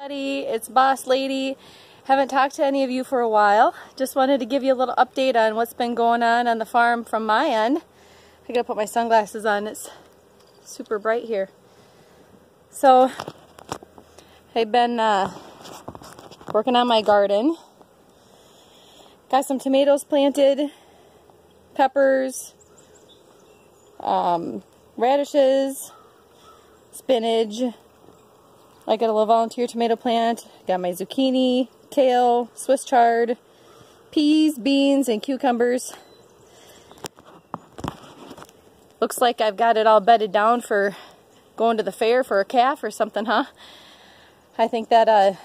It's Boss Lady. Haven't talked to any of you for a while. Just wanted to give you a little update on what's been going on the farm from my end. I gotta put my sunglasses on. It's super bright here. So I've been working on my garden. Got some tomatoes planted, peppers, radishes, spinach. I got a little volunteer tomato plant. Got my zucchini, kale, Swiss chard, peas, beans, and cucumbers. Looks like I've got it all bedded down for going to the fair for a calf or something, huh? I think that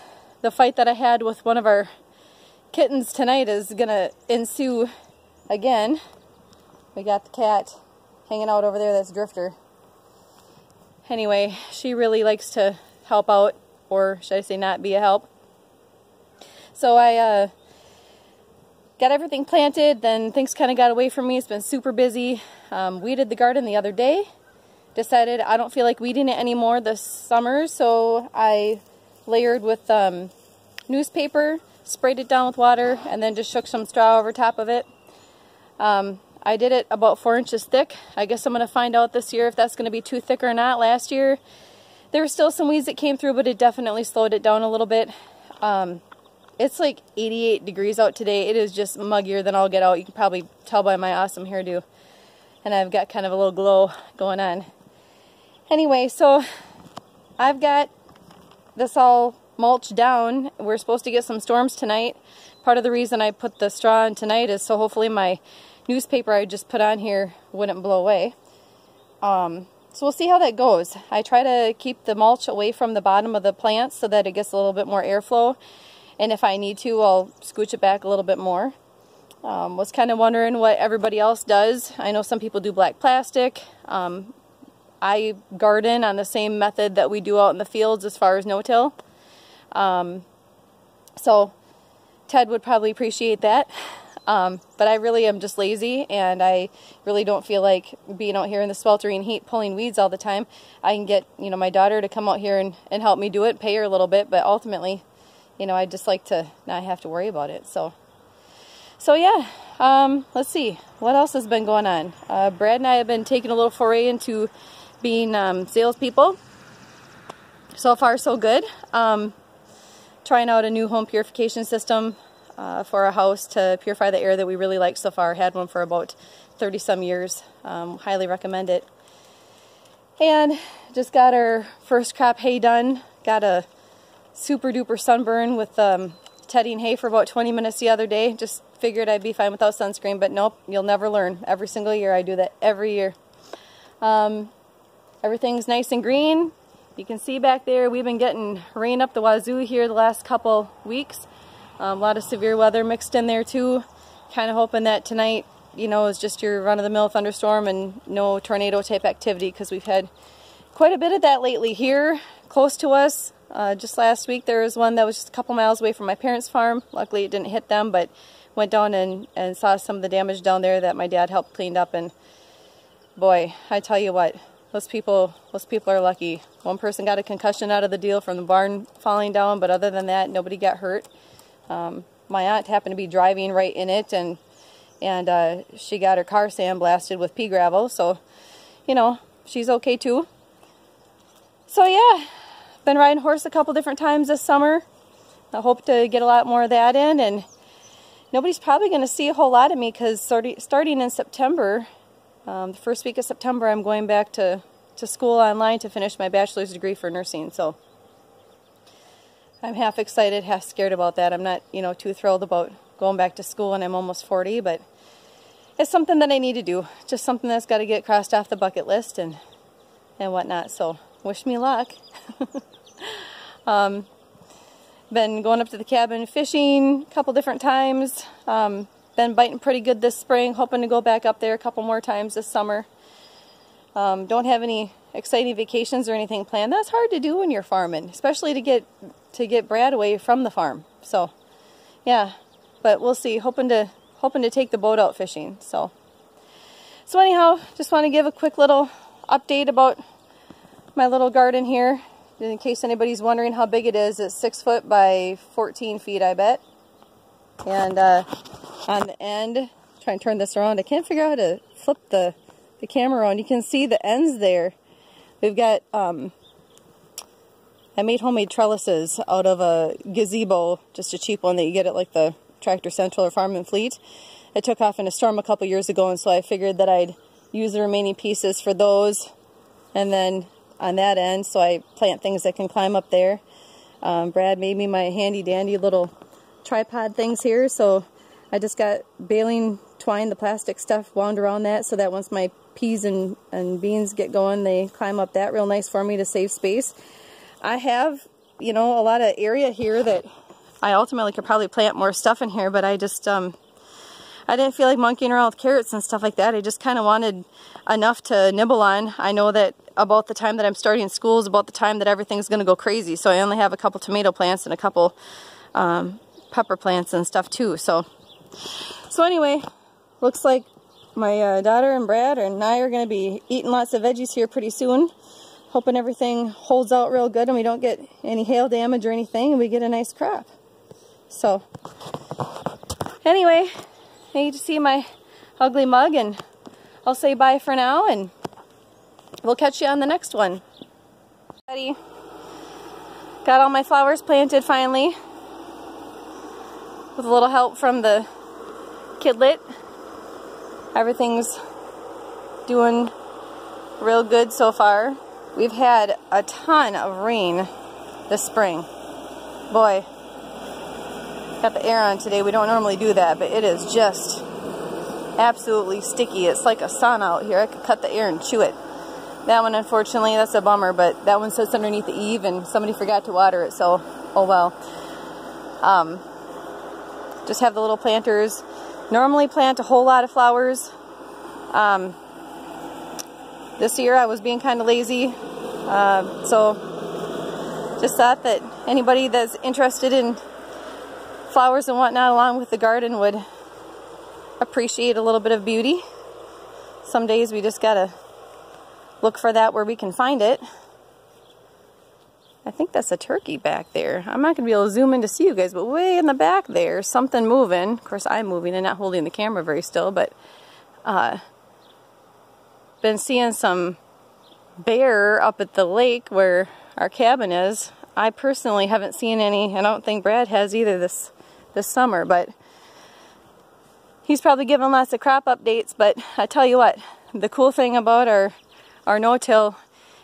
the fight that I had with one of our kittens tonight is gonna ensue again. We got the cat hanging out over there, that's Drifter. Anyway, she really likes to help out, or should I say not be a help. So I got everything planted, then things kind of got away from me. It's been super busy. Weeded the garden the other day. Decided I don't feel like weeding it anymore this summer, so I layered with newspaper, sprayed it down with water, and then just shook some straw over top of it. I did it about 4 inches thick. I guess I'm going to find out this year if that's going to be too thick or not. Last year there were still some weeds that came through, but it definitely slowed it down a little bit. It's like 88 degrees out today. It is just muggier than I'll get out. You can probably tell by my awesome hairdo. And I've got kind of a little glow going on. Anyway, so I've got this all mulched down. We're supposed to get some storms tonight. Part of the reason I put the straw on tonight is so hopefully my newspaper I just put on here wouldn't blow away. So we'll see how that goes. I try to keep the mulch away from the bottom of the plants so that it gets a little bit more airflow. And if I need to, I'll scooch it back a little bit more. Was kind of wondering what everybody else does. I know some people do black plastic. I garden on the same method that we do out in the fields as far as no-till. So Ted would probably appreciate that. But I really am just lazy, and I really don't feel like being out here in the sweltering heat pulling weeds all the time. I can get, my daughter to come out here and help me do it, pay her a little bit, but ultimately, I just like to not have to worry about it. So yeah, let's see. What else has been going on? Brad and I have been taking a little foray into being salespeople. So far, so good. Trying out a new home purification system for a house to purify the air that we really like so far. Had one for about 30-some years. Highly recommend it. And just got our first crop hay done. Got a super duper sunburn with tedding hay for about 20 minutes the other day. Just figured I'd be fine without sunscreen, but nope, you'll never learn. Every single year I do that every year. Everything's nice and green. You can see back there we've been getting rain up the wazoo here the last couple weeks. A lot of severe weather mixed in there too. Kind of hoping that tonight, is just your run-of-the-mill thunderstorm and no tornado type activity, because we've had quite a bit of that lately here close to us. Just last week there was one that was just a couple miles away from my parents' farm. Luckily it didn't hit them, but went down and saw some of the damage down there that my dad helped clean up. And boy, I tell you what, those people are lucky. One person got a concussion out of the deal from the barn falling down, but other than that, nobody got hurt. My aunt happened to be driving right in it, and she got her car sandblasted with pea gravel, so she's okay too. So yeah, been riding horse a couple different times this summer. I hope to get a lot more of that in, and nobody's probably going to see a whole lot of me because starting in September, the first week of September, I'm going back to school online to finish my bachelor's degree for nursing. So I'm half excited, half scared about that. I'm not, too thrilled about going back to school, and I'm almost 40, but it's something that I need to do. Just something that's got to get crossed off the bucket list and whatnot. So wish me luck. Been going up to the cabin fishing a couple different times. Been biting pretty good this spring. Hoping to go back up there a couple more times this summer. Don't have any exciting vacations or anything planned. That's hard to do when you're farming, especially to get Brad away from the farm. So yeah, but we'll see. Hoping to take the boat out fishing. So anyhow, just want to give a quick little update about my little garden here. In case anybody's wondering how big it is, it's 6 foot by 14 feet, I bet. And on the end, try and turn this around. I can't figure out how to flip the camera around. You can see the ends there. We've got, I made homemade trellises out of a gazebo, just a cheap one that you get at like the Tractor Central or Farm and Fleet. It took off in a storm a couple years ago, and so I figured that I'd use the remaining pieces for those. And then on that end, so I plant things that can climb up there. Brad made me my handy dandy little tripod things here, so I just got baling twine, the plastic stuff, wound around that so that once my peas and beans get going, they climb up that real nice for me to save space. I have, you know, a lot of area here that I ultimately could probably plant more stuff in here, but I just, I didn't feel like monkeying around with carrots and stuff like that. I just kind of wanted enough to nibble on. I know that about the time that I'm starting school is about the time that everything's going to go crazy, so I only have a couple tomato plants and a couple pepper plants and stuff too. So anyway, looks like my daughter and Brad and I are going to be eating lots of veggies here pretty soon. Hoping everything holds out real good and we don't get any hail damage or anything and we get a nice crop. So anyway, I need to see my ugly mug, and I'll say bye for now, and we'll catch you on the next one. Got all my flowers planted finally, with a little help from the kidlet. Everything's doing real good so far. We've had a ton of rain this spring. Boy, got the air on today. We don't normally do that, but it is just absolutely sticky. It's like a sauna out here. I could cut the air and chew it. That one, unfortunately, that's a bummer, but that one sits underneath the eave and somebody forgot to water it, so oh well. Just have the little planters. Normally plant a whole lot of flowers. This year I was being kind of lazy, so just thought that anybody that's interested in flowers and whatnot along with the garden would appreciate a little bit of beauty. Some days we just gotta look for that where we can find it. I think that's a turkey back there. I'm not gonna be able to zoom in to see you guys, but way in the back there, something moving. Of course I'm moving and not holding the camera very still, but been seeing some bear up at the lake where our cabin is. I personally haven't seen any. I don't think Brad has either this summer, but he's probably given lots of crop updates. But I tell you what, the cool thing about our no-till,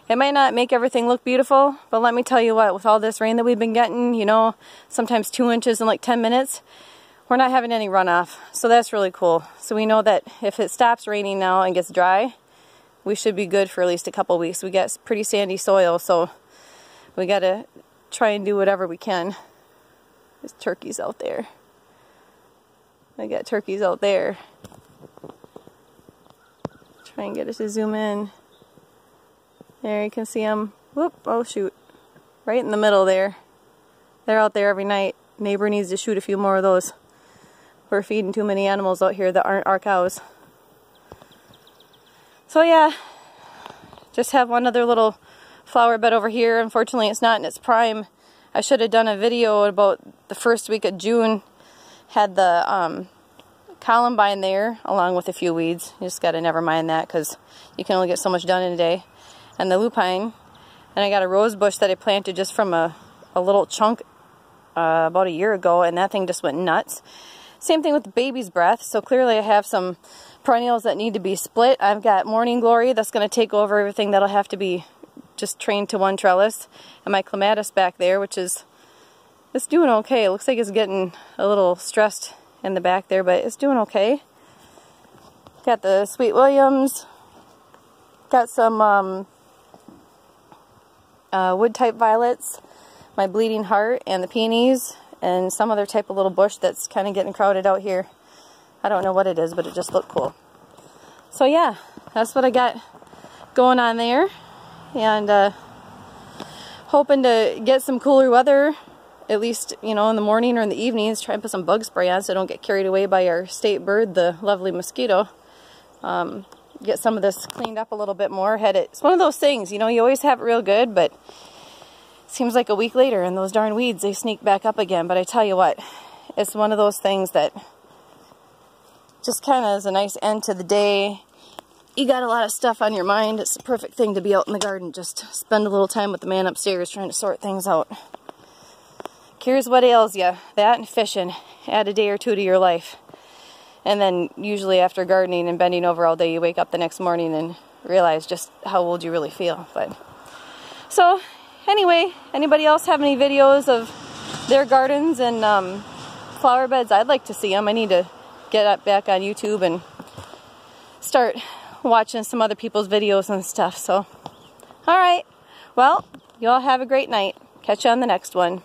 it might not make everything look beautiful, but let me tell you what, with all this rain that we've been getting, you know, sometimes 2 inches in like 10 minutes, we're not having any runoff. So that's really cool. So we know that if it stops raining now and gets dry, we should be good for at least a couple weeks. We got pretty sandy soil, so we got to try and do whatever we can. There's turkeys out there. I got turkeys out there. Try and get it to zoom in. There, you can see them. Whoop, oh shoot. Right in the middle there. They're out there every night. Neighbor needs to shoot a few more of those. We're feeding too many animals out here that aren't our cows. So yeah, just have one other little flower bed over here. Unfortunately, it's not in its prime. I should have done a video about the first week of June. Had the columbine there, along with a few weeds. You just got to never mind that, because you can only get so much done in a day. And the lupine. And I got a rose bush that I planted just from a little chunk about a year ago, and that thing just went nuts. Same thing with the baby's breath. So clearly I have some perennials that need to be split. I've got morning glory that's going to take over everything that'll have to be just trained to one trellis. And my clematis back there, which is, it's doing okay. It looks like it's getting a little stressed in the back there, but it's doing okay. Got the Sweet Williams. Got some wood type violets, my bleeding heart, and the peonies, and some other type of little bush that's kind of getting crowded out here. I don't know what it is, but it just looked cool. So yeah, that's what I got going on there. And hoping to get some cooler weather, at least, you know, in the morning or in the evenings. Try and put some bug spray on so I don't get carried away by our state bird, the lovely mosquito. Get some of this cleaned up a little bit more. It's one of those things, you know, you always have it real good, but seems like a week later and those darn weeds, they sneak back up again. But I tell you what, it's one of those things that just kind of is a nice end to the day. You got a lot of stuff on your mind. It's the perfect thing to be out in the garden. Just spend a little time with the man upstairs trying to sort things out. Here's what ails you. That and fishing. Add a day or two to your life. And then usually after gardening and bending over all day, you wake up the next morning and realize just how old you really feel. But so anyway, anybody else have any videos of their gardens and flower beds? I'd like to see them. I need to get up back on YouTube and start watching some other people's videos and stuff. So, alright. Well, you all have a great night. Catch you on the next one.